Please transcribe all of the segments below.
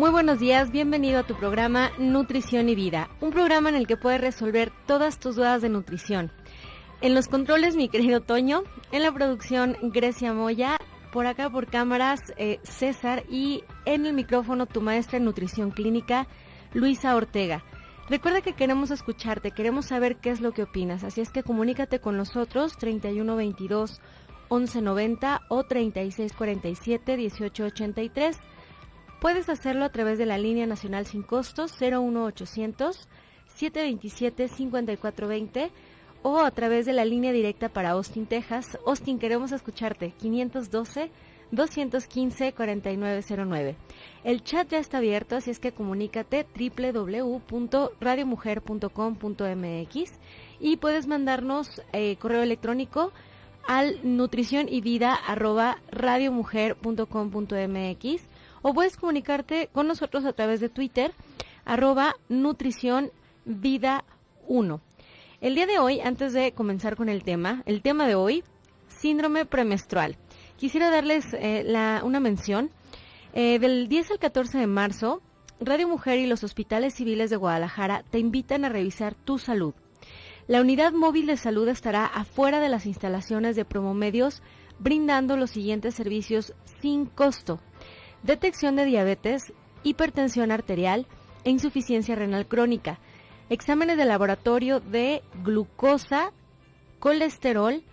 Muy buenos días, bienvenido a tu programa Nutrición y Vida, un programa en el que puedes resolver todas tus dudas de nutrición. En los controles, mi querido Toño, en la producción, Grecia Moya, por acá por cámaras, César, y en el micrófono, tu maestra en nutrición clínica, Luisa Ortega. Recuerda que queremos escucharte, queremos saber qué es lo que opinas, así es que comunícate con nosotros, 3122 1190 o 3647 1883. Puedes hacerlo a través de la línea nacional sin costos 01800 727 5420 o a través de la línea directa para Austin, Texas. Austin, queremos escucharte, 512-215-4909. El chat ya está abierto, así es que comunícate, www.radiomujer.com.mx, y puedes mandarnos correo electrónico al nutricionyvida@radiomujer.com.mx, o puedes comunicarte con nosotros a través de Twitter, @nutricionvida1. El día de hoy, antes de comenzar con el tema de hoy, síndrome premenstrual. Quisiera darles una mención. Del 10 al 14 de marzo, Radio Mujer y los hospitales civiles de Guadalajara te invitan a revisar tu salud. La unidad móvil de salud estará afuera de las instalaciones de Promomedios, brindando los siguientes servicios sin costo: detección de diabetes, hipertensión arterial e insuficiencia renal crónica, exámenes de laboratorio de glucosa, colesterol,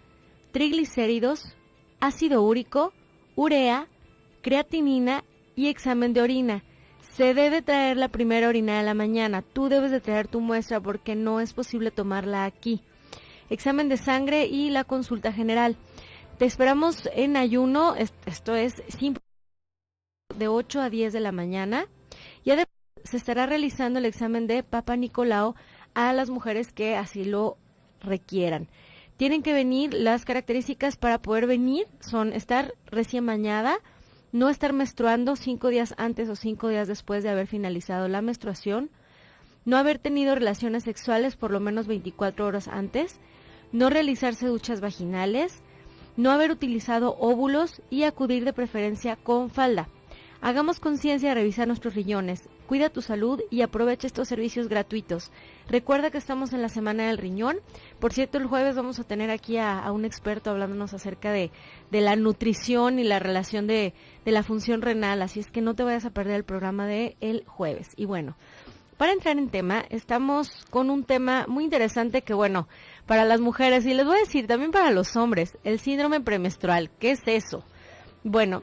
triglicéridos, ácido úrico, urea, creatinina y examen de orina. Se debe traer la primera orina de la mañana. Tú debes de traer tu muestra porque no es posible tomarla aquí. Examen de sangre y la consulta general. Te esperamos en ayuno, esto es simple, de 8 a 10 de la mañana, y además se estará realizando el examen de Papa Nicolau a las mujeres que así lo requieran. Tienen que venir, las características para poder venir son estar recién bañada, no estar menstruando 5 días antes o 5 días después de haber finalizado la menstruación, no haber tenido relaciones sexuales por lo menos 24 horas antes, no realizarse duchas vaginales, no haber utilizado óvulos y acudir de preferencia con falda. Hagamos conciencia de revisar nuestros riñones, cuida tu salud y aprovecha estos servicios gratuitos. Recuerda que estamos en la Semana del Riñón. Por cierto, el jueves vamos a tener aquí a un experto hablándonos acerca de la nutrición y la relación de la función renal, así es que no te vayas a perder el programa de el jueves. Y bueno, para entrar en tema, estamos con un tema muy interesante que, bueno, para las mujeres, y les voy a decir también para los hombres, el síndrome premenstrual. ¿Qué es eso? Bueno,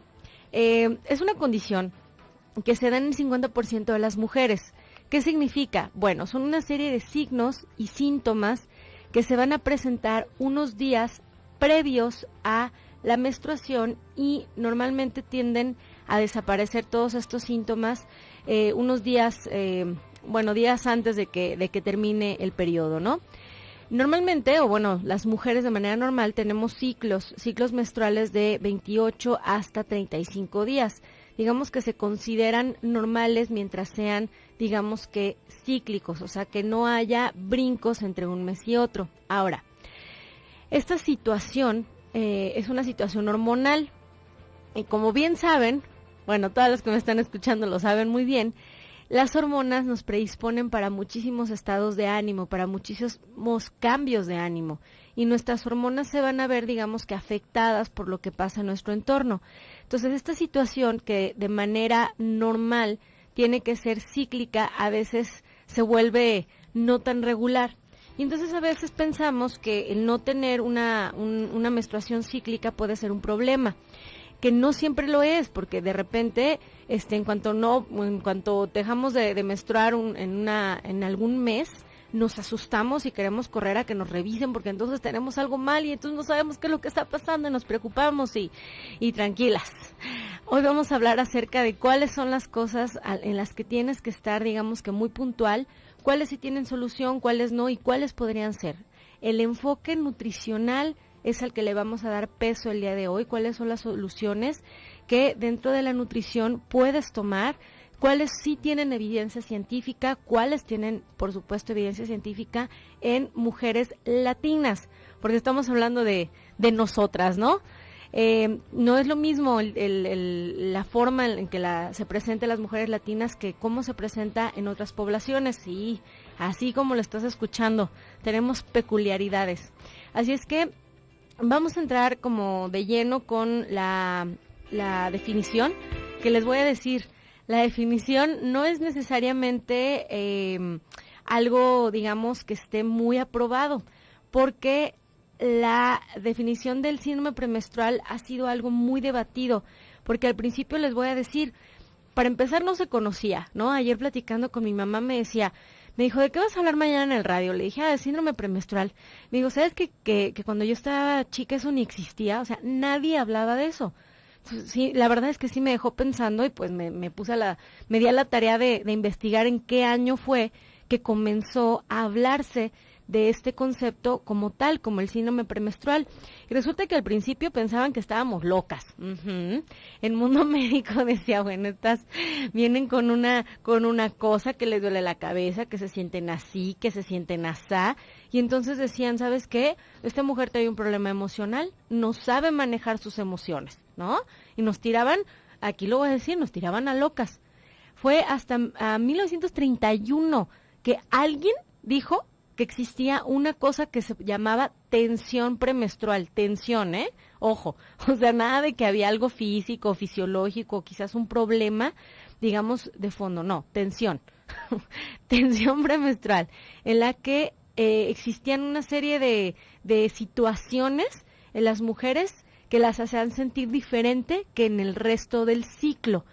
es una condición que se da en el 50% de las mujeres. ¿Qué significa? Bueno, son una serie de signos y síntomas que se van a presentar unos días previos a la menstruación y normalmente tienden a desaparecer todos estos síntomas unos días, días antes de que termine el periodo, ¿no? Normalmente, las mujeres de manera normal tenemos ciclos menstruales de 28 hasta 35 días. Digamos que se consideran normales mientras sean, digamos que cíclicos, o sea, que no haya brincos entre un mes y otro. Ahora, esta situación es una situación hormonal. Y como bien saben, todas las que me están escuchando lo saben muy bien, las hormonas nos predisponen para muchísimos estados de ánimo, para muchísimos cambios de ánimo, y nuestras hormonas se van a ver, digamos que afectadas por lo que pasa en nuestro entorno. Entonces, esta situación que de manera normal tiene que ser cíclica, a veces se vuelve no tan regular. Y entonces a veces pensamos que el no tener una menstruación cíclica puede ser un problema, que no siempre lo es, porque de repente, en cuanto dejamos de menstruar en algún mes, nos asustamos y queremos correr a que nos revisen porque entonces tenemos algo mal y entonces no sabemos qué es lo que está pasando y nos preocupamos y tranquilas. Hoy vamos a hablar acerca de cuáles son las cosas en las que tienes que estar, digamos que muy puntual, cuáles sí tienen solución, cuáles no y cuáles podrían ser. El enfoque nutricional es al que le vamos a dar peso el día de hoy, cuáles son las soluciones que dentro de la nutrición puedes tomar, cuáles sí tienen evidencia científica, cuáles tienen, por supuesto, evidencia científica en mujeres latinas, porque estamos hablando de nosotras, ¿no? No es lo mismo la forma en que se presenta las mujeres latinas que cómo se presenta en otras poblaciones. Sí, así como lo estás escuchando, tenemos peculiaridades. Así es que vamos a entrar como de lleno con la definición que les voy a decir. La definición no es necesariamente algo, digamos, que esté muy aprobado, porque la definición del síndrome premenstrual ha sido algo muy debatido, porque al principio les voy a decir, para empezar no se conocía, ¿no? Ayer platicando con mi mamá me dijo, ¿de qué vas a hablar mañana en el radio? Le dije, de síndrome premenstrual. Me dijo, ¿sabes que cuando yo estaba chica eso ni existía? O sea, nadie hablaba de eso. Sí, la verdad es que sí me dejó pensando y pues me di a la tarea de investigar en qué año fue que comenzó a hablarse de este concepto como tal, como el síndrome premenstrual. Y resulta que al principio pensaban que estábamos locas. El mundo médico decía, bueno, estas vienen con una cosa que les duele la cabeza, que se sienten así, que se sienten asá. Y entonces decían, ¿sabes qué? Esta mujer trae un problema emocional, no sabe manejar sus emociones, ¿no? Y nos tiraban, aquí lo voy a decir, nos tiraban a locas. Fue hasta 1931 que alguien dijo que existía una cosa que se llamaba tensión premenstrual, tensión, ojo, o sea, nada de que había algo físico, fisiológico, quizás un problema, digamos, de fondo, no, tensión, tensión premenstrual, en la que existían una serie de situaciones en las mujeres que las hacían sentir diferente que en el resto del ciclo,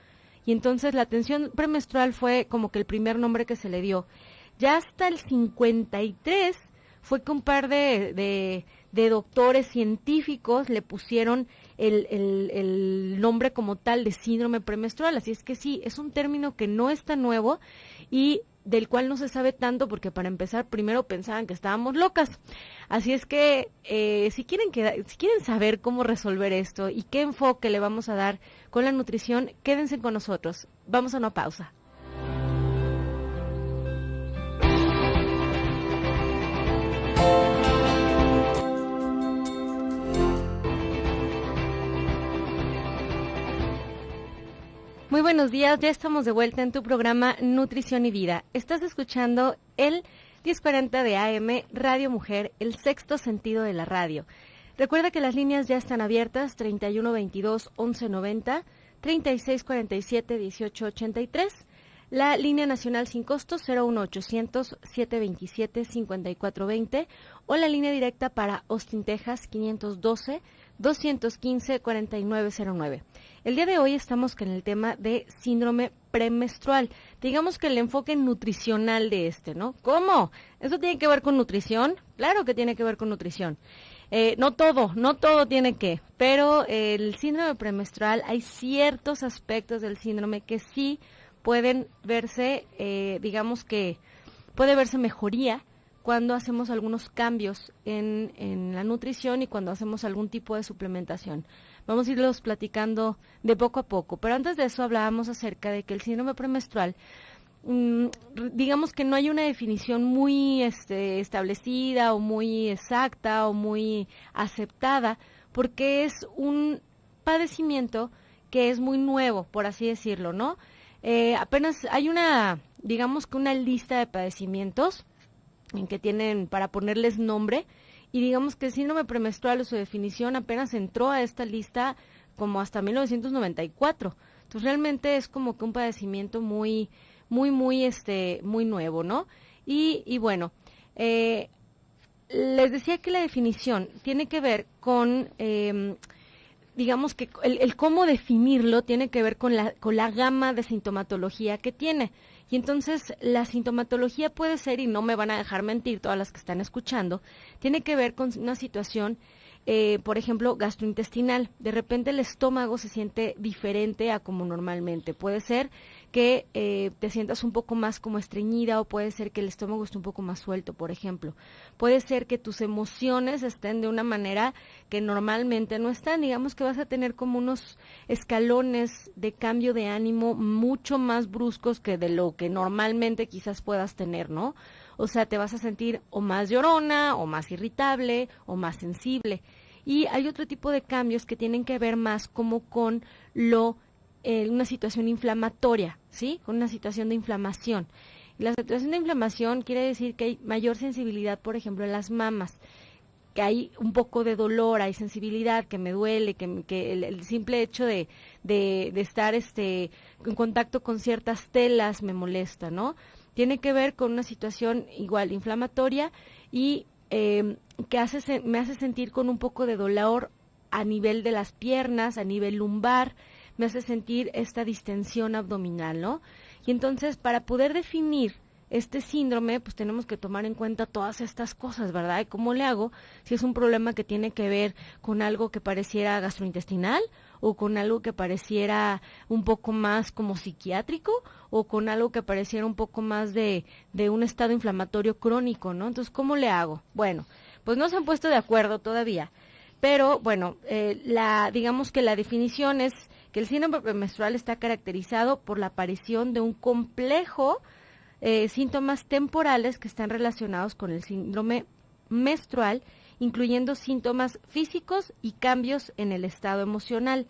y entonces la tensión premenstrual fue como que el primer nombre que se le dio. Ya hasta el 53 fue que un par de doctores científicos le pusieron el nombre como tal de síndrome premenstrual. Así es que sí, es un término que no es tan nuevo y del cual no se sabe tanto porque para empezar primero pensaban que estábamos locas. Así es que si quieren saber cómo resolver esto y qué enfoque le vamos a dar con la nutrición, quédense con nosotros. Vamos a una pausa. Muy buenos días, ya estamos de vuelta en tu programa Nutrición y Vida. Estás escuchando el 1040 de AM, Radio Mujer, el sexto sentido de la radio. Recuerda que las líneas ya están abiertas, 3122-1190, 3647-1883, la línea nacional sin costo 01800-727-5420 o la línea directa para Austin, Texas, 512-215-4909. El día de hoy estamos con el tema de síndrome premenstrual. Digamos que el enfoque nutricional de ¿no? ¿Cómo? ¿Eso tiene que ver con nutrición? Claro que tiene que ver con nutrición. No todo tiene que, pero el síndrome premenstrual, hay ciertos aspectos del síndrome que sí pueden verse, digamos que puede verse mejoría cuando hacemos algunos cambios en la nutrición y cuando hacemos algún tipo de suplementación. Vamos a irlos platicando de poco a poco, pero antes de eso hablábamos acerca de que el síndrome premenstrual, digamos que no hay una definición muy establecida o muy exacta o muy aceptada, porque es un padecimiento que es muy nuevo, por así decirlo, ¿no? Apenas hay digamos que una lista de padecimientos en que tienen para ponerles nombre, y digamos que el síndrome premenstrual o su definición apenas entró a esta lista como hasta 1994. Entonces realmente es como que un padecimiento muy nuevo, ¿no? Y bueno, les decía que la definición tiene que ver con digamos que el cómo definirlo tiene que ver con la gama de sintomatología que tiene. Y entonces la sintomatología puede ser, y no me van a dejar mentir todas las que están escuchando, tiene que ver con una situación, por ejemplo, gastrointestinal. De repente el estómago se siente diferente a como normalmente. Puede ser que te sientas un poco más como estreñida, o puede ser que el estómago esté un poco más suelto, por ejemplo. Puede ser que tus emociones estén de una manera que normalmente no están. Digamos que vas a tener como unos escalones de cambio de ánimo mucho más bruscos que de lo que normalmente quizás puedas tener, ¿no? O sea, te vas a sentir o más llorona, o más irritable, o más sensible. Y hay otro tipo de cambios que tienen que ver más como con una situación inflamatoria, ¿sí? Con una situación de inflamación. La situación de inflamación quiere decir que hay mayor sensibilidad, por ejemplo, en las mamas, que hay un poco de dolor, hay sensibilidad, que me duele, que el simple hecho de estar en contacto con ciertas telas me molesta, ¿no? Tiene que ver con una situación igual inflamatoria y que me hace sentir con un poco de dolor a nivel de las piernas, a nivel lumbar, me hace sentir esta distensión abdominal, ¿no? Y entonces, para poder definir este síndrome, pues tenemos que tomar en cuenta todas estas cosas, ¿verdad? ¿Y cómo le hago si es un problema que tiene que ver con algo que pareciera gastrointestinal o con algo que pareciera un poco más como psiquiátrico o con algo que pareciera un poco más de un estado inflamatorio crónico, ¿no? Entonces, ¿cómo le hago? Bueno, pues no se han puesto de acuerdo todavía, pero bueno, digamos que la definición es que el síndrome premenstrual está caracterizado por la aparición de un complejo síntomas temporales que están relacionados con el síndrome menstrual, incluyendo síntomas físicos y cambios en el estado emocional,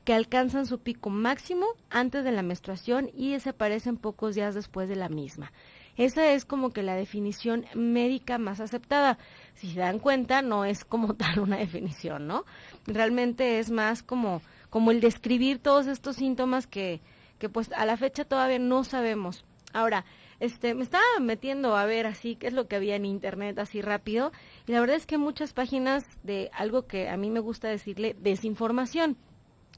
que alcanzan su pico máximo antes de la menstruación y desaparecen pocos días después de la misma. Esa es como que la definición médica más aceptada. Si se dan cuenta, no es como tal una definición, ¿no? Realmente es más como el describir todos estos síntomas que pues a la fecha todavía no sabemos. Ahora, me estaba metiendo a ver así qué es lo que había en internet así rápido, y la verdad es que muchas páginas de algo que a mí me gusta decirle desinformación.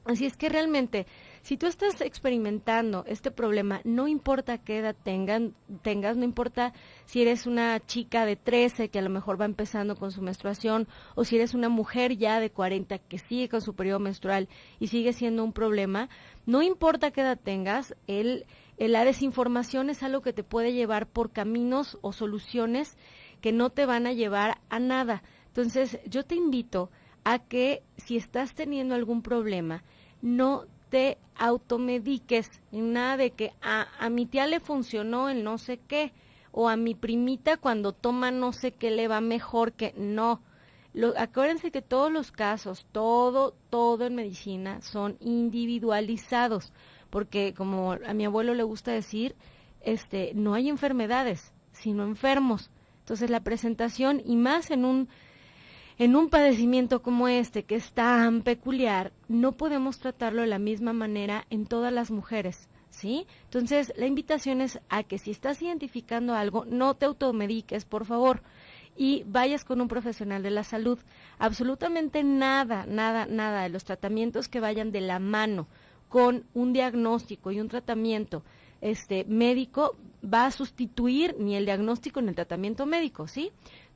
Así es que realmente, si tú estás experimentando este problema, no importa qué edad tengas, no importa si eres una chica de 13 que a lo mejor va empezando con su menstruación, o si eres una mujer ya de 40 que sigue con su periodo menstrual y sigue siendo un problema, no importa qué edad tengas, la desinformación es algo que te puede llevar por caminos o soluciones que no te van a llevar a nada. Entonces, yo te invito a que si estás teniendo algún problema, no te automediques en nada de que a mi tía le funcionó el no sé qué, o a mi primita cuando toma no sé qué le va mejor que no. Acuérdense que todos los casos, todo en medicina son individualizados, porque como a mi abuelo le gusta decir, no hay enfermedades, sino enfermos. Entonces la presentación, y más en un padecimiento como este, que es tan peculiar, no podemos tratarlo de la misma manera en todas las mujeres, ¿sí? Entonces, la invitación es a que si estás identificando algo, no te automediques, por favor, y vayas con un profesional de la salud. Absolutamente nada de los tratamientos que vayan de la mano con un diagnóstico y un tratamiento médico va a sustituir ni el diagnóstico ni el tratamiento médico, ¿sí?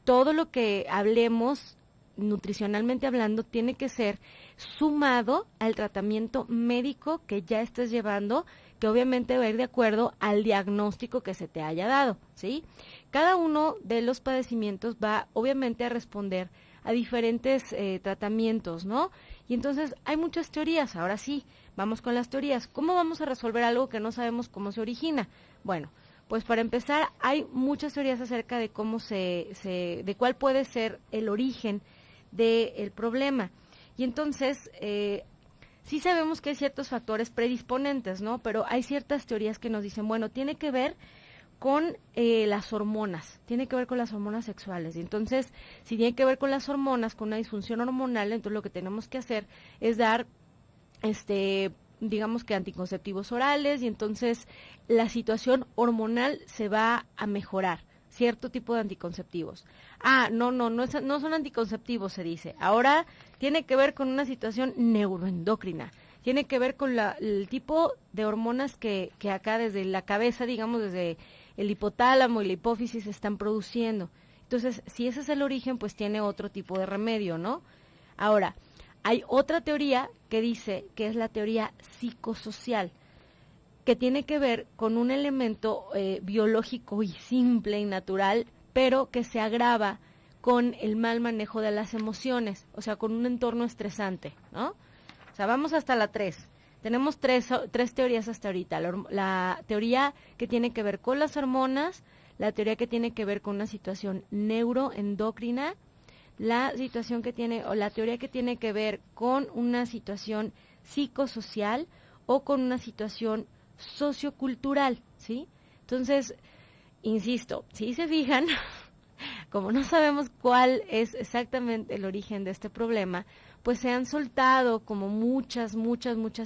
Todo lo que hablemos nutricionalmente hablando tiene que ser sumado al tratamiento médico que ya estés llevando, que obviamente va a ir de acuerdo al diagnóstico que se te haya dado, ¿sí? Cada uno de los padecimientos va obviamente a responder a diferentes tratamientos, ¿no? Y entonces hay muchas teorías. Ahora sí, vamos con las teorías. ¿Cómo vamos a resolver algo que no sabemos cómo se origina? Bueno, pues para empezar hay muchas teorías acerca de cómo de cuál puede ser el origen del problema. Y entonces, sí sabemos que hay ciertos factores predisponentes, ¿no? Pero hay ciertas teorías que nos dicen, bueno, tiene que ver con las hormonas, tiene que ver con las hormonas sexuales. Y entonces, si tiene que ver con las hormonas, con una disfunción hormonal, entonces lo que tenemos que hacer es dar, digamos que anticonceptivos orales, y entonces la situación hormonal se va a mejorar. Cierto tipo de anticonceptivos. No son anticonceptivos, se dice. Ahora tiene que ver con una situación neuroendocrina. Tiene que ver con el tipo de hormonas que acá desde la cabeza, digamos, desde el hipotálamo y la hipófisis se están produciendo. Entonces, si ese es el origen, pues tiene otro tipo de remedio, ¿no? Ahora, hay otra teoría que dice que es la teoría psicosocial, que tiene que ver con un elemento biológico y simple y natural, pero que se agrava con el mal manejo de las emociones, o sea, con un entorno estresante, ¿no? O sea, vamos hasta la 3. Tenemos tres teorías hasta ahorita. La teoría que tiene que ver con las hormonas, la teoría que tiene que ver con una situación neuroendocrina, la situación que tiene o la teoría que tiene que ver con una situación psicosocial o con una situación sociocultural, ¿sí? Entonces, insisto, si se fijan, como no sabemos cuál es exactamente el origen de este problema, pues se han soltado como muchas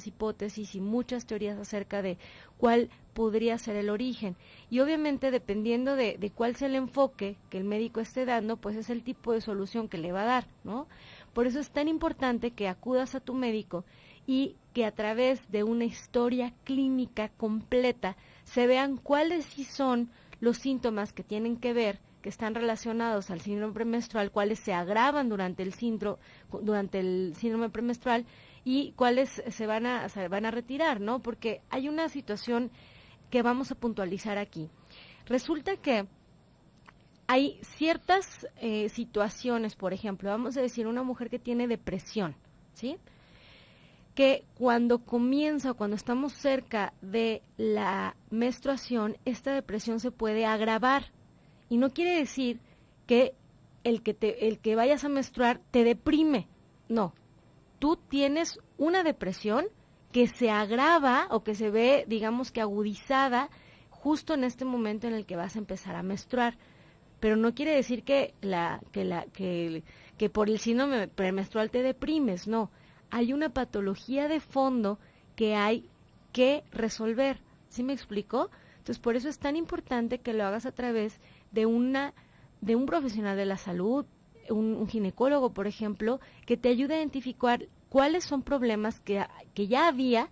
hipótesis y muchas teorías acerca de cuál podría ser el origen. Y obviamente dependiendo de cuál sea el enfoque que el médico esté dando, pues es el tipo de solución que le va a dar, ¿no? Por eso es tan importante que acudas a tu médico y que a través de una historia clínica completa se vean cuáles sí son los síntomas que tienen que ver, que están relacionados al síndrome premenstrual, cuáles se agravan durante el síndrome premenstrual y cuáles se van a retirar, ¿no? Porque hay una situación que vamos a puntualizar aquí. Resulta que hay ciertas situaciones, por ejemplo, vamos a decir una mujer que tiene depresión, ¿sí? Que cuando comienza o cuando estamos cerca de la menstruación, esta depresión se puede agravar. Y no quiere decir que el que vayas a menstruar te deprime. No, tú tienes una depresión que se agrava o que se ve, digamos que agudizada, justo en este momento en el que vas a empezar a menstruar. Pero no quiere decir que por el síndrome premenstrual te deprimes, no. Hay una patología de fondo que hay que resolver. ¿Sí me explico? Entonces, por eso es tan importante que lo hagas a través de un profesional de la salud, un ginecólogo, por ejemplo, que te ayude a identificar cuáles son problemas que ya había,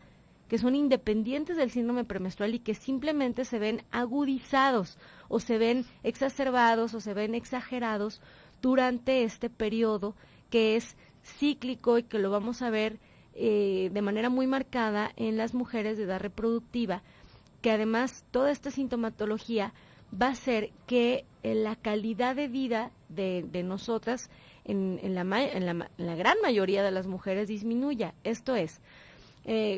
que son independientes del síndrome premenstrual y que simplemente se ven agudizados o se ven exacerbados o se ven exagerados durante este periodo que es cíclico y que lo vamos a ver de manera muy marcada en las mujeres de edad reproductiva, que además toda esta sintomatología va a ser que la calidad de vida de nosotras en la gran mayoría de las mujeres disminuya. Esto es,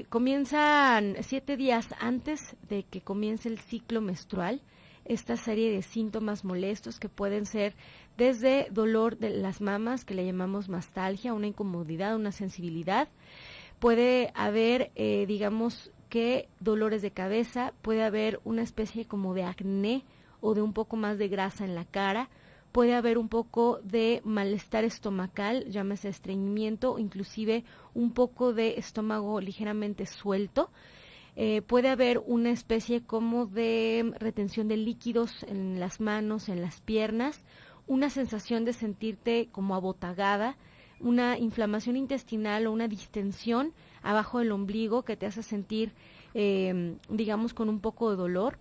comienzan 7 días antes de que comience el ciclo menstrual esta serie de síntomas molestos que pueden ser desde dolor de las mamas, que le llamamos mastalgia, una incomodidad, una sensibilidad. Puede haber, digamos, que dolores de cabeza, puede haber una especie como de acné o de un poco más de grasa en la cara, puede haber un poco de malestar estomacal, llámese estreñimiento, inclusive un poco de estómago ligeramente suelto, puede haber una especie como de retención de líquidos en las manos, en las piernas, una sensación de sentirte como abotagada, una inflamación intestinal o una distensión abajo del ombligo que te hace sentir, digamos, con un poco de dolor,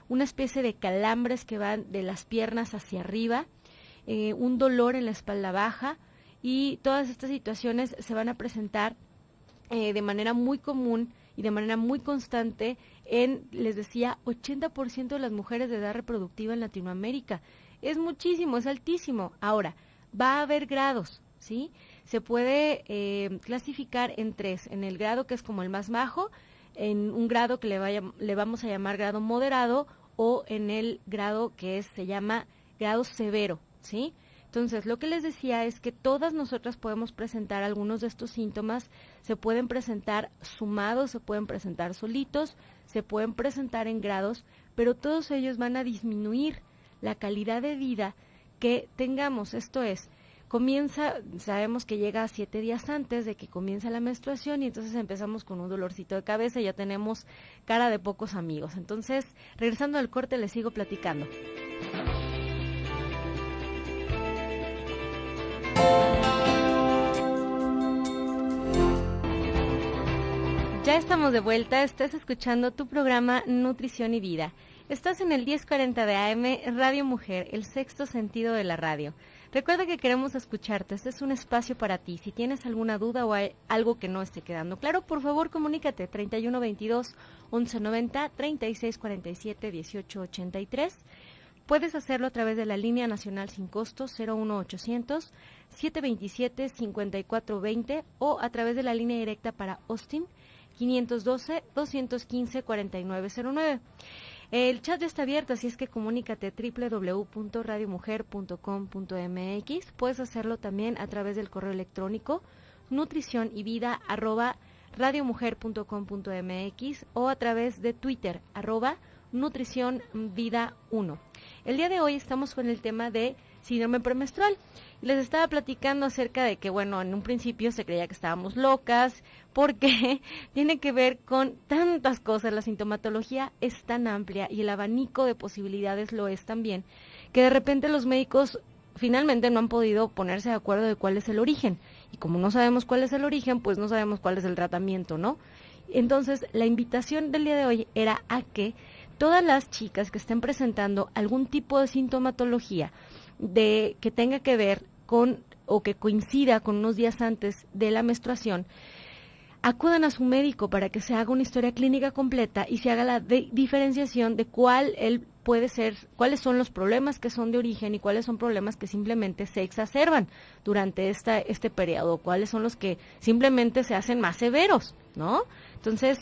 una especie de calambres que van de las piernas hacia arriba, un dolor en la espalda baja, y todas estas situaciones se van a presentar de manera muy común y de manera muy constante en, les decía, 80% de las mujeres de edad reproductiva en Latinoamérica. Es muchísimo, es altísimo. Ahora, va a haber grados, ¿sí? Se puede clasificar en 3, en el grado que es como el más bajo, en un grado que le vamos a llamar grado moderado, o en el grado que se llama grado severo, ¿sí? Entonces, lo que les decía es que todas nosotras podemos presentar algunos de estos síntomas, se pueden presentar sumados, se pueden presentar solitos, se pueden presentar en grados, pero todos ellos van a disminuir la calidad de vida que tengamos. Esto es, sabemos que llega 7 días antes de que comience la menstruación y entonces empezamos con un dolorcito de cabeza y ya tenemos cara de pocos amigos. Entonces, regresando al corte, les sigo platicando. Ya estamos de vuelta, estás escuchando tu programa Nutrición y Vida. Estás en el 1040 de AM, Radio Mujer, el sexto sentido de la radio. Recuerda que queremos escucharte, este es un espacio para ti. Si tienes alguna duda o hay algo que no esté quedando claro, por favor comunícate 3122 1190 3647 1883. Puedes hacerlo a través de la línea nacional sin costo 01800 727 5420 o a través de la línea directa para Austin 512 215 4909. El chat ya está abierto, así es que comunícate www.radiomujer.com.mx. Puedes hacerlo también a través del correo electrónico nutricionyvida@radiomujer.com.mx o a través de Twitter @nutricionvida1. El día de hoy estamos con el tema de síndrome premenstrual. Les estaba platicando acerca de que, bueno, en un principio se creía que estábamos locas porque tiene que ver con tantas cosas. La sintomatología es tan amplia y el abanico de posibilidades lo es también, que de repente los médicos finalmente no han podido ponerse de acuerdo de cuál es el origen. Y como no sabemos cuál es el origen, pues no sabemos cuál es el tratamiento, ¿no? Entonces, la invitación del día de hoy era a que todas las chicas que estén presentando algún tipo de sintomatología de que tenga que ver con o que coincida con unos días antes de la menstruación, acudan a su médico para que se haga una historia clínica completa y se haga la diferenciación de cuáles son los problemas que son de origen y cuáles son problemas que simplemente se exacerban durante este periodo, cuáles son los que simplemente se hacen más severos, ¿no? Entonces,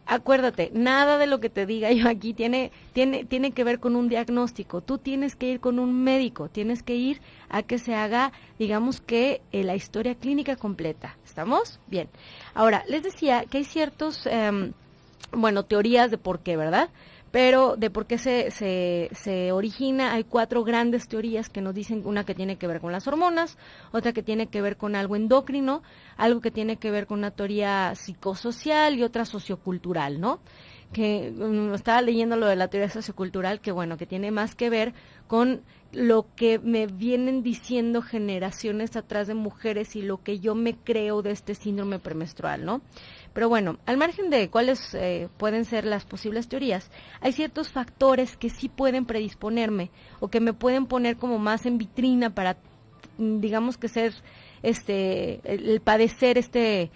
acuérdate, nada de lo que te diga yo aquí tiene que ver con un diagnóstico. Tú tienes que ir con un médico, tienes que ir a que se haga, digamos que la historia clínica completa. ¿Estamos? Bien. Ahora, les decía que hay ciertos, teorías de por qué, ¿verdad? Pero de por qué se origina, hay 4 grandes teorías que nos dicen, una que tiene que ver con las hormonas, otra que tiene que ver con algo endocrino, algo que tiene que ver con una teoría psicosocial y otra sociocultural, ¿no? Que estaba leyendo lo de la teoría sociocultural, que bueno, que tiene más que ver con lo que me vienen diciendo generaciones atrás de mujeres y lo que yo me creo de este síndrome premenstrual, ¿no? Pero bueno, al margen de cuáles pueden ser las posibles teorías, hay ciertos factores que sí pueden predisponerme o que me pueden poner como más en vitrina para, digamos que ser, el padecer este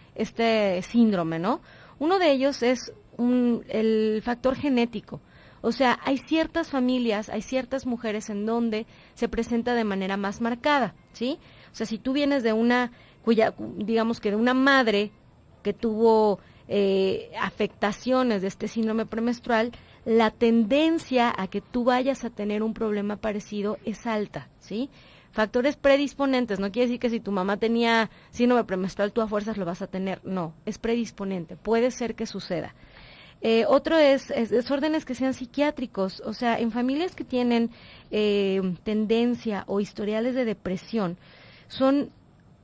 síndrome, ¿no? Uno de ellos es el factor genético. O sea, hay ciertas familias, hay ciertas mujeres en donde se presenta de manera más marcada, ¿sí? O sea, si tú vienes de digamos que de una madre que tuvo afectaciones de este síndrome premenstrual, la tendencia a que tú vayas a tener un problema parecido es alta, ¿sí? Factores predisponentes, no quiere decir que si tu mamá tenía síndrome premenstrual tú a fuerzas lo vas a tener, no, es predisponente, puede ser que suceda. Otro es desórdenes que sean psiquiátricos, o sea, en familias que tienen tendencia o historiales de depresión,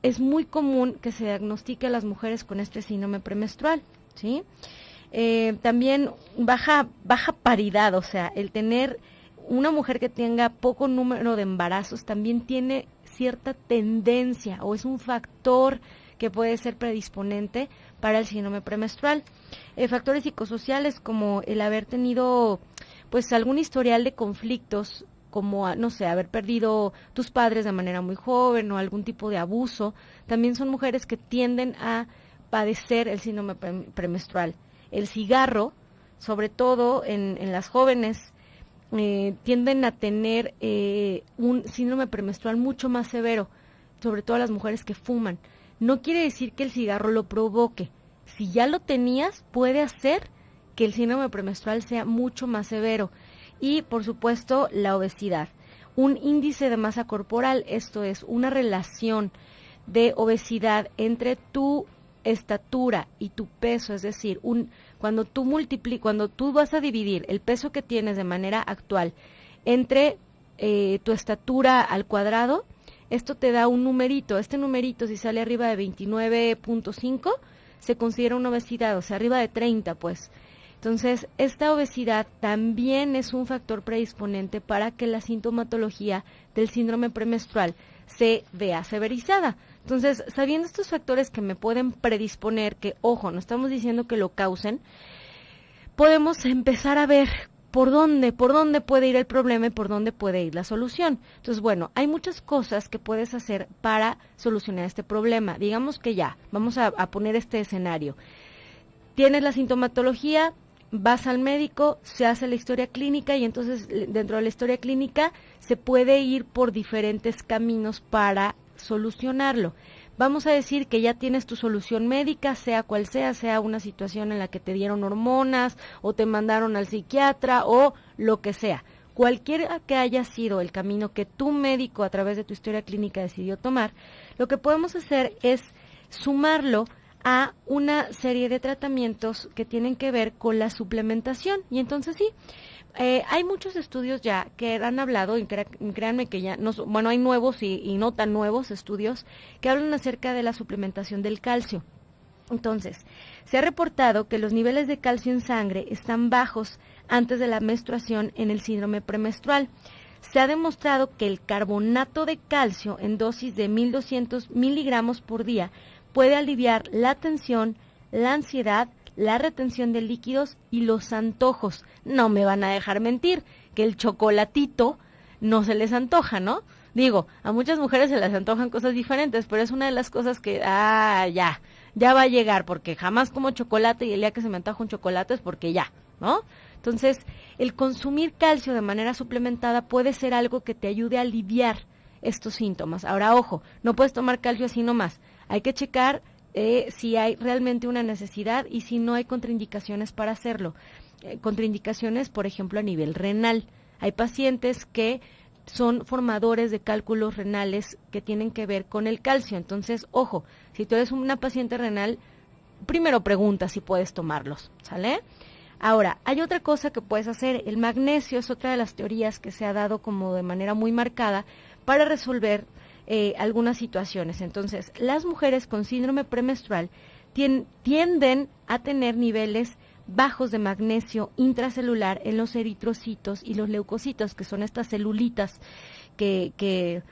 es muy común que se diagnostique a las mujeres con este síndrome premenstrual, ¿sí? También baja paridad, o sea, el tener una mujer que tenga poco número de embarazos también tiene cierta tendencia o es un factor que puede ser predisponente para el síndrome premenstrual. Factores psicosociales como el haber tenido pues algún historial de conflictos, como, no sé, haber perdido tus padres de manera muy joven o algún tipo de abuso, también son mujeres que tienden a padecer el síndrome premenstrual. El cigarro, sobre todo en las jóvenes, tienden a tener un síndrome premenstrual mucho más severo, sobre todo las mujeres que fuman. No quiere decir que el cigarro lo provoque. Si ya lo tenías, puede hacer que el síndrome premenstrual sea mucho más severo. Y, por supuesto, la obesidad. Un índice de masa corporal, esto es una relación de obesidad entre tu estatura y tu peso, es decir, cuando tú vas a dividir el peso que tienes de manera actual entre tu estatura al cuadrado, esto te da un numerito. Este numerito, si sale arriba de 29.5, se considera una obesidad, o sea, arriba de 30, pues. Entonces, esta obesidad también es un factor predisponente para que la sintomatología del síndrome premenstrual se vea severizada. Entonces, sabiendo estos factores que me pueden predisponer, que, ojo, no estamos diciendo que lo causen, podemos empezar a ver por dónde puede ir el problema y por dónde puede ir la solución. Entonces, bueno, hay muchas cosas que puedes hacer para solucionar este problema. Digamos que ya, vamos a poner este escenario. Tienes la sintomatología, vas al médico, se hace la historia clínica y entonces dentro de la historia clínica se puede ir por diferentes caminos para solucionarlo. vamos a decir que ya tienes tu solución médica, sea cual sea, sea una situación en la que te dieron hormonas o te mandaron al psiquiatra o lo que sea. Cualquiera que haya sido el camino que tu médico a través de tu historia clínica decidió tomar, lo que podemos hacer es sumarlo a una serie de tratamientos que tienen que ver con la suplementación. Y entonces sí, hay muchos estudios ya que han hablado, y créanme que ya, no, bueno, hay nuevos y no tan nuevos estudios que hablan acerca de la suplementación del calcio. Entonces, se ha reportado que los niveles de calcio en sangre están bajos antes de la menstruación en el síndrome premenstrual. Se ha demostrado que el carbonato de calcio en dosis de 1.200 miligramos por día puede aliviar la tensión, la ansiedad, la retención de líquidos y los antojos. No me van a dejar mentir que el chocolatito no se les antoja, ¿no? Digo, a muchas mujeres se les antojan cosas diferentes, pero es una de las cosas que, ya va a llegar, porque jamás como chocolate y el día que se me antoja un chocolate es porque ya, ¿no? Entonces, el consumir calcio de manera suplementada puede ser algo que te ayude a aliviar estos síntomas. Ahora, ojo, no puedes tomar calcio así nomás. Hay que checar si hay realmente una necesidad y si no hay contraindicaciones para hacerlo. Contraindicaciones, por ejemplo, a nivel renal. Hay pacientes que son formadores de cálculos renales que tienen que ver con el calcio. Entonces, ojo, si tú eres una paciente renal, primero pregunta si puedes tomarlos, ¿sale? Ahora, hay otra cosa que puedes hacer. El magnesio es otra de las teorías que se ha dado como de manera muy marcada para resolver algunas situaciones. Entonces, las mujeres con síndrome premenstrual tienden a tener niveles bajos de magnesio intracelular en los eritrocitos y los leucocitos, que son estas celulitas que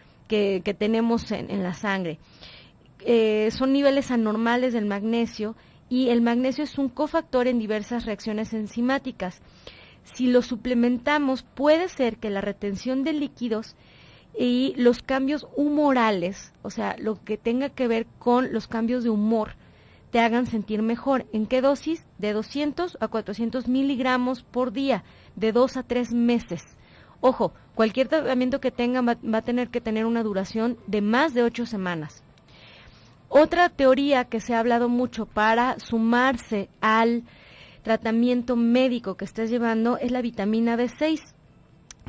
tenemos en la sangre. Son niveles anormales del magnesio, y el magnesio es un cofactor en diversas reacciones enzimáticas. Si lo suplementamos, puede ser que la retención de líquidos y los cambios humorales, o sea, lo que tenga que ver con los cambios de humor, te hagan sentir mejor. ¿En qué dosis? De 200 a 400 miligramos por día, de 2 a 3 meses. Ojo, cualquier tratamiento que tenga va a tener que tener una duración de más de 8 semanas. Otra teoría que se ha hablado mucho para sumarse al tratamiento médico que estés llevando es la vitamina B6.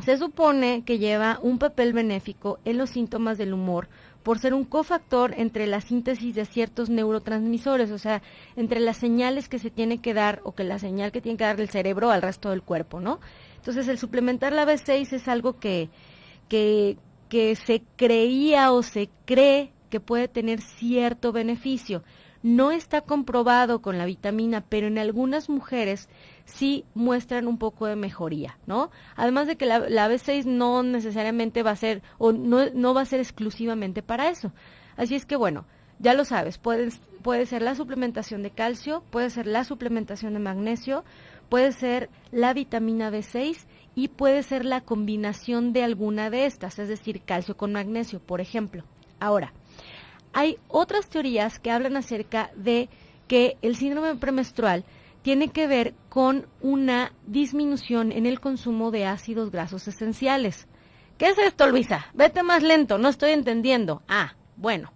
Se supone que lleva un papel benéfico en los síntomas del humor por ser un cofactor entre la síntesis de ciertos neurotransmisores, o sea, entre las señales que se tiene que dar o que la señal que tiene que dar el cerebro al resto del cuerpo, ¿no? Entonces, el suplementar la B6 es algo que se creía o se cree que puede tener cierto beneficio. No está comprobado con la vitamina, pero en algunas mujeres sí muestran un poco de mejoría, ¿no? Además de que la B6 no necesariamente va a ser, o no va a ser exclusivamente para eso. Así es que bueno, ya lo sabes, puede ser la suplementación de calcio, puede ser la suplementación de magnesio, puede ser la vitamina B6 y puede ser la combinación de alguna de estas, es decir, calcio con magnesio, por ejemplo. Ahora, hay otras teorías que hablan acerca de que el síndrome premenstrual tiene que ver con una disminución en el consumo de ácidos grasos esenciales. ¿Qué es esto, Luisa? Vete más lento, no estoy entendiendo. Bueno,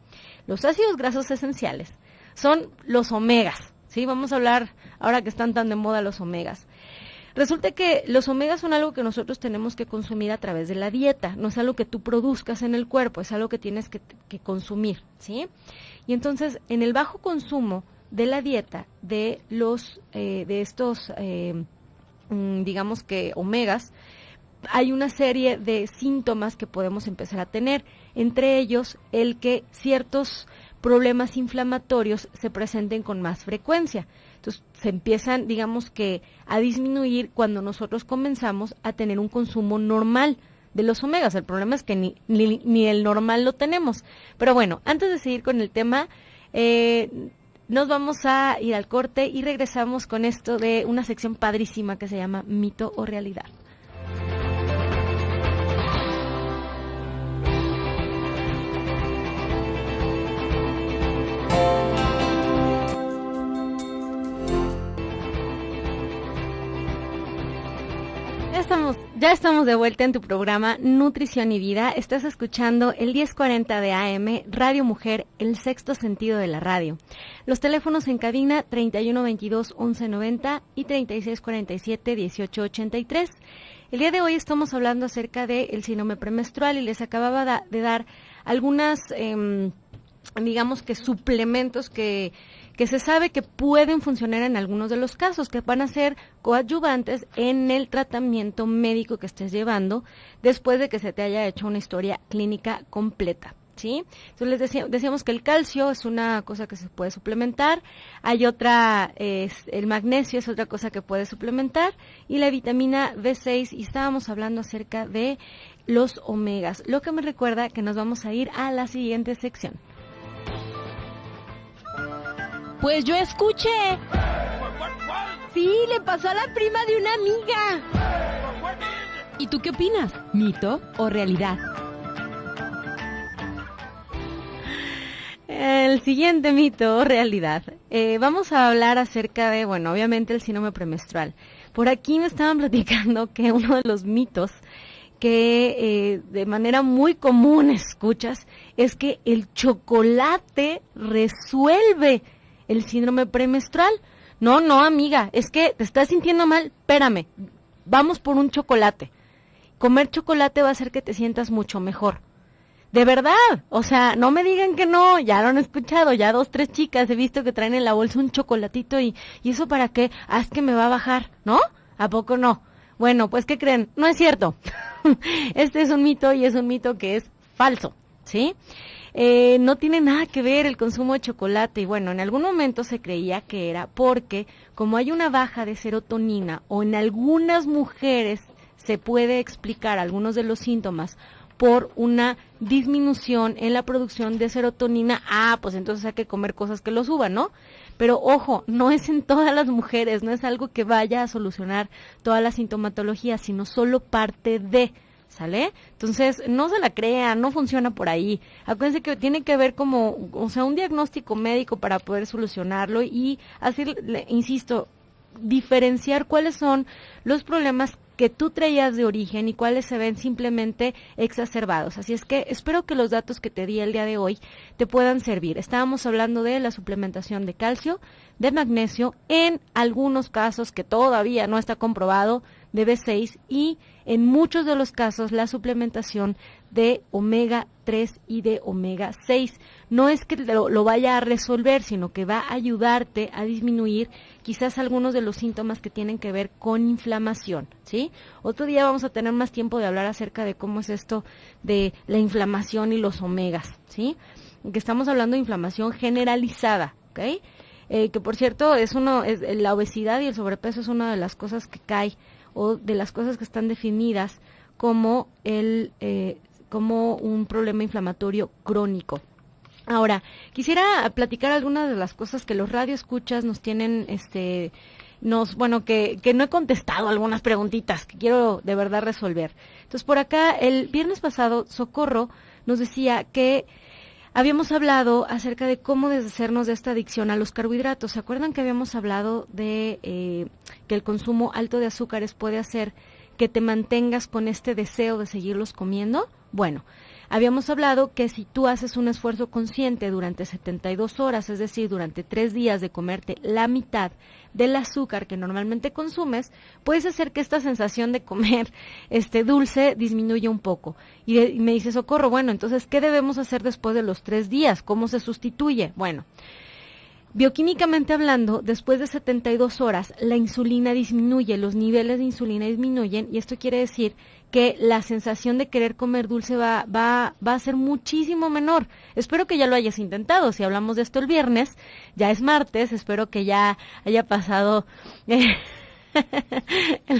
los ácidos grasos esenciales son los omegas, ¿sí? Vamos a hablar ahora que están tan de moda los omegas. Resulta que los omegas son algo que nosotros tenemos que consumir a través de la dieta, no es algo que tú produzcas en el cuerpo, es algo que tienes que consumir, ¿sí? Y entonces, en el bajo consumo de la dieta de estos, digamos que omegas, hay una serie de síntomas que podemos empezar a tener, entre ellos el que ciertos problemas inflamatorios se presenten con más frecuencia. Entonces, se empiezan, digamos que, a disminuir cuando nosotros comenzamos a tener un consumo normal de los omegas. El problema es que ni el normal lo tenemos. Pero bueno, antes de seguir con el tema, nos vamos a ir al corte y regresamos con esto de una sección padrísima que se llama Mito o Realidad. Estamos Ya estamos de vuelta en tu programa Nutrición y Vida. Estás escuchando el 1040 de AM, Radio Mujer, el sexto sentido de la radio. Los teléfonos en cabina 3122-1190 y 3647-1883. El día de hoy estamos hablando acerca del síndrome premenstrual y les acababa de dar algunas, digamos que suplementos que se sabe que pueden funcionar en algunos de los casos, que van a ser coadyuvantes en el tratamiento médico que estés llevando después de que se te haya hecho una historia clínica completa, ¿sí? Entonces decíamos que el calcio es una cosa que se puede suplementar, hay otra, el magnesio es otra cosa que puede suplementar, y la vitamina B6, y estábamos hablando acerca de los omegas, lo que me recuerda que nos vamos a ir a la siguiente sección. Pues yo escuché. Sí, le pasó a la prima de una amiga. ¿Y tú qué opinas? ¿Mito o realidad? El siguiente mito o realidad. Vamos a hablar acerca de, bueno, obviamente el síndrome premenstrual. Por aquí me estaban platicando que uno de los mitos que de manera muy común escuchas es que el chocolate resuelve el síndrome premenstrual. No, amiga, es que te estás sintiendo mal, espérame, vamos por un chocolate. Comer chocolate va a hacer que te sientas mucho mejor. De verdad, o sea, no me digan que no, ya lo han escuchado, ya 2, 3 chicas he visto que traen en la bolsa un chocolatito y ¿eso para qué? Es que me va a bajar, ¿no? ¿A poco no? Bueno, pues ¿qué creen? No es cierto. Este es un mito y es un mito que es falso, ¿sí? No tiene nada que ver el consumo de chocolate y bueno, en algún momento se creía que era porque como hay una baja de serotonina o en algunas mujeres se puede explicar algunos de los síntomas por una disminución en la producción de serotonina, pues entonces hay que comer cosas que lo suban, ¿no? Pero ojo, no es en todas las mujeres, no es algo que vaya a solucionar toda la sintomatología, sino solo parte de... ¿Sale? Entonces, no se la crean, no funciona por ahí. Acuérdense que tiene que ver como, o sea, un diagnóstico médico para poder solucionarlo y así, insisto, diferenciar cuáles son los problemas que tú traías de origen y cuáles se ven simplemente exacerbados. Así es que espero que los datos que te di el día de hoy te puedan servir. Estábamos hablando de la suplementación de calcio, de magnesio, en algunos casos que todavía no está comprobado, de B6 y en muchos de los casos la suplementación de omega 3 y de omega 6. No es que lo vaya a resolver, sino que va a ayudarte a disminuir quizás algunos de los síntomas que tienen que ver con inflamación, ¿sí? Otro día vamos a tener más tiempo de hablar acerca de cómo es esto de la inflamación y los omegas, ¿sí? Que estamos hablando de inflamación generalizada, ¿ok? Que por cierto la obesidad y el sobrepeso es una de las cosas que cae o de las cosas que están definidas como como un problema inflamatorio crónico. Ahora, quisiera platicar algunas de las cosas que los radioescuchas nos tienen, que no he contestado algunas preguntitas que quiero de verdad resolver. Entonces, por acá, el viernes pasado, Socorro nos decía que habíamos hablado acerca de cómo deshacernos de esta adicción a los carbohidratos. ¿Se acuerdan que habíamos hablado de que el consumo alto de azúcares puede hacer que te mantengas con este deseo de seguirlos comiendo? Bueno, habíamos hablado que si tú haces un esfuerzo consciente durante 72 horas, es decir, durante 3 días de comerte la mitad del azúcar que normalmente consumes, puedes hacer que esta sensación de comer dulce disminuya un poco. Y me dice Socorro, bueno, entonces, ¿qué debemos hacer después de los 3 días? ¿Cómo se sustituye? Bueno, bioquímicamente hablando, después de 72 horas, la insulina disminuye, los niveles de insulina disminuyen, y esto quiere decir que la sensación de querer comer dulce va a ser muchísimo menor. Espero que ya lo hayas intentado. Si hablamos de esto el viernes, ya es martes, espero que ya haya pasado el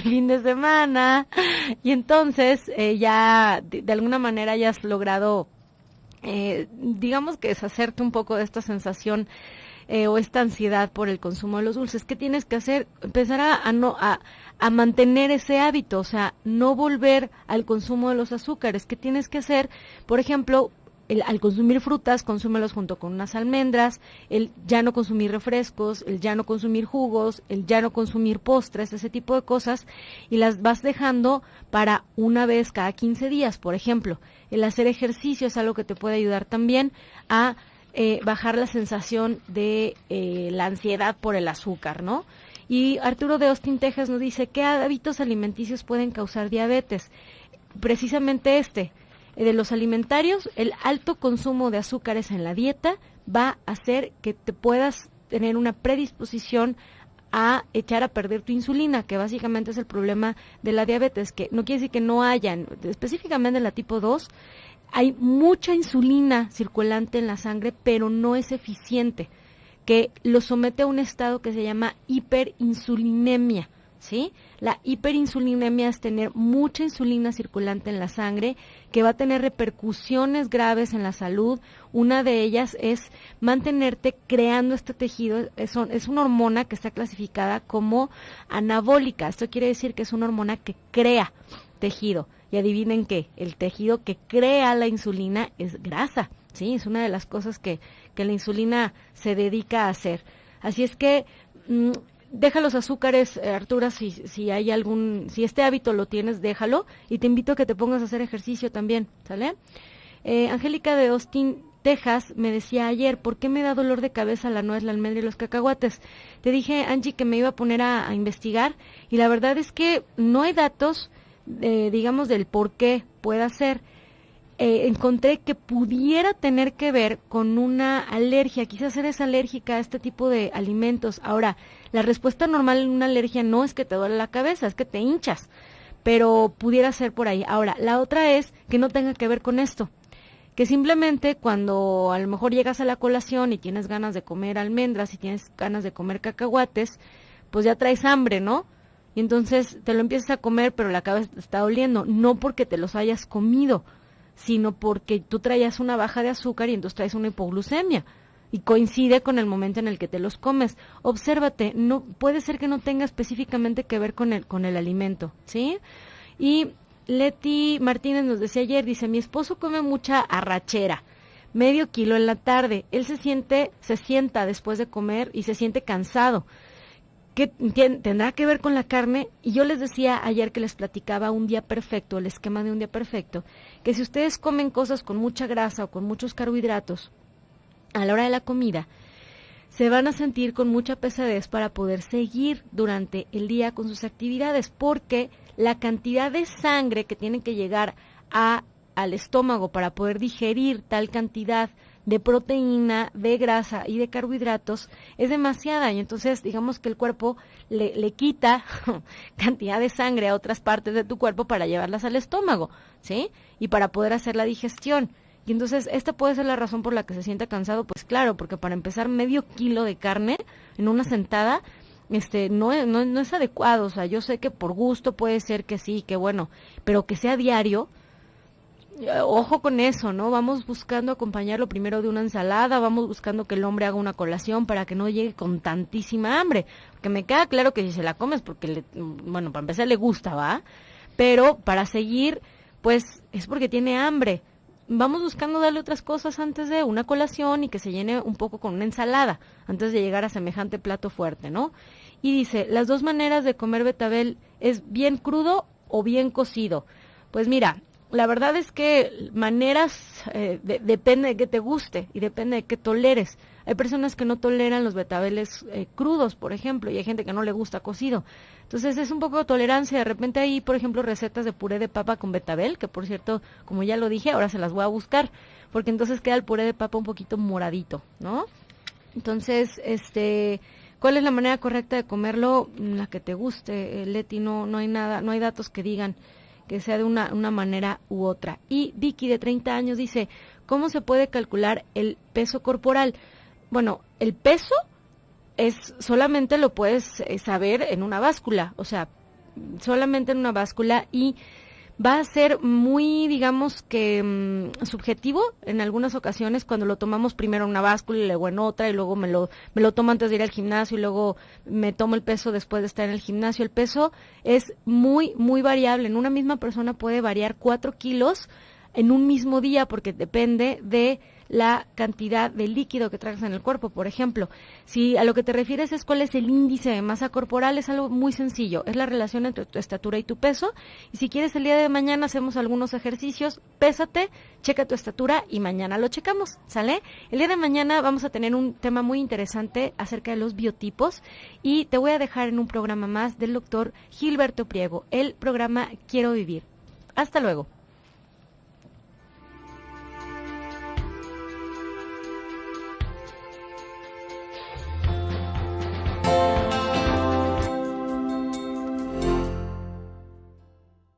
fin de semana, y entonces ya de alguna manera hayas logrado, digamos que deshacerte un poco de esta sensación o esta ansiedad por el consumo de los dulces. ¿Qué tienes que hacer? Empezar a mantener ese hábito, o sea, no volver al consumo de los azúcares. ¿Qué tienes que hacer? Por ejemplo, al consumir frutas, consúmelos junto con unas almendras, el ya no consumir refrescos, el ya no consumir jugos, el ya no consumir postres, ese tipo de cosas, y las vas dejando para una vez cada 15 días, por ejemplo. El hacer ejercicio es algo que te puede ayudar también a bajar la sensación de la ansiedad por el azúcar, ¿no? Y Arturo de Austin, Texas nos dice, ¿qué hábitos alimenticios pueden causar diabetes? Precisamente de los alimentarios, el alto consumo de azúcares en la dieta va a hacer que te puedas tener una predisposición a echar a perder tu insulina, que básicamente es el problema de la diabetes, que no quiere decir que no hayan, específicamente en la tipo 2, hay mucha insulina circulante en la sangre, pero no es eficiente, que lo somete a un estado que se llama hiperinsulinemia, ¿sí? La hiperinsulinemia es tener mucha insulina circulante en la sangre, que va a tener repercusiones graves en la salud. Una de ellas es mantenerte creando este tejido. Es una hormona que está clasificada como anabólica. Esto quiere decir que es una hormona que crea tejido. Y adivinen qué, el tejido que crea la insulina es grasa, ¿sí? Es una de las cosas que la insulina se dedica a hacer. Así es que deja los azúcares, Artura, si hay si este hábito lo tienes, déjalo, y te invito a que te pongas a hacer ejercicio también, ¿sale? Angélica de Austin, Texas, me decía ayer, ¿por qué me da dolor de cabeza la nuez, la almendra y los cacahuates? Te dije, Angie, que me iba a poner a investigar, y la verdad es que no hay datos, digamos, del por qué pueda ser. Encontré que pudiera tener que ver con una alergia, quizás eres alérgica a este tipo de alimentos. Ahora, la respuesta normal en una alergia no es que te duele la cabeza, es que te hinchas, pero pudiera ser por ahí. Ahora, la otra es que no tenga que ver con esto, que simplemente cuando a lo mejor llegas a la colación y tienes ganas de comer almendras y tienes ganas de comer cacahuates, pues ya traes hambre, ¿no? Y entonces te lo empiezas a comer, pero la cabeza te está doliendo, no porque te los hayas comido, sino porque tú traías una baja de azúcar y entonces traes una hipoglucemia y coincide con el momento en el que te los comes. Obsérvate, no puede ser que no tenga específicamente que ver con el alimento, ¿sí? Y Leti Martínez nos decía ayer, dice, mi esposo come mucha arrachera, medio kilo en la tarde, él se sienta después de comer y se siente cansado. ¿Qué tendrá que ver con la carne? Y yo les decía ayer que les platicaba un día perfecto, el esquema de un día perfecto, que si ustedes comen cosas con mucha grasa o con muchos carbohidratos a la hora de la comida, se van a sentir con mucha pesadez para poder seguir durante el día con sus actividades, porque la cantidad de sangre que tiene que llegar al estómago para poder digerir tal cantidad de proteína, de grasa y de carbohidratos es demasiada, y entonces digamos que el cuerpo le quita cantidad de sangre a otras partes de tu cuerpo para llevarlas al estómago, ¿sí? Y para poder hacer la digestión. Y entonces esta puede ser la razón por la que se siente cansado, pues claro, porque para empezar medio kilo de carne en una sentada no es adecuado. O sea, yo sé que por gusto puede ser que sí, que bueno, pero que sea diario. Ojo con eso, ¿no? Vamos buscando acompañarlo primero de una ensalada, vamos buscando que el hombre haga una colación para que no llegue con tantísima hambre, porque me queda claro que si se la comes porque, para empezar le gusta, ¿va? Pero para seguir, pues es porque tiene hambre. Vamos buscando darle otras cosas antes de una colación y que se llene un poco con una ensalada, antes de llegar a semejante plato fuerte, ¿no? Y dice, las dos maneras de comer betabel es bien crudo o bien cocido. Pues mira, la verdad es que maneras depende de qué te guste y depende de qué toleres. Hay personas que no toleran los betabeles crudos, por ejemplo, y hay gente que no le gusta cocido. Entonces es un poco de tolerancia. De repente hay, por ejemplo, recetas de puré de papa con betabel, que por cierto, como ya lo dije, ahora se las voy a buscar, porque entonces queda el puré de papa un poquito moradito, ¿no? Entonces, ¿cuál es la manera correcta de comerlo? La que te guste, Leti, no hay nada, no hay datos que digan que sea de una manera u otra. Y Vicky, de 30 años, dice, ¿cómo se puede calcular el peso corporal? Bueno, el peso solamente lo puedes saber en una báscula, o sea, solamente en una báscula, y va a ser muy, digamos que subjetivo en algunas ocasiones cuando lo tomamos primero en una báscula y luego en otra, y luego me lo tomo antes de ir al gimnasio y luego me tomo el peso después de estar en el gimnasio. El peso es muy, muy variable. En una misma persona puede variar 4 kilos en un mismo día porque depende de la cantidad de líquido que traigas en el cuerpo. Por ejemplo, si a lo que te refieres es cuál es el índice de masa corporal, es algo muy sencillo, es la relación entre tu estatura y tu peso, y si quieres el día de mañana hacemos algunos ejercicios, pésate, checa tu estatura y mañana lo checamos, ¿sale? El día de mañana vamos a tener un tema muy interesante acerca de los biotipos y te voy a dejar en un programa más del doctor Gilberto Priego, el programa Quiero Vivir. Hasta luego.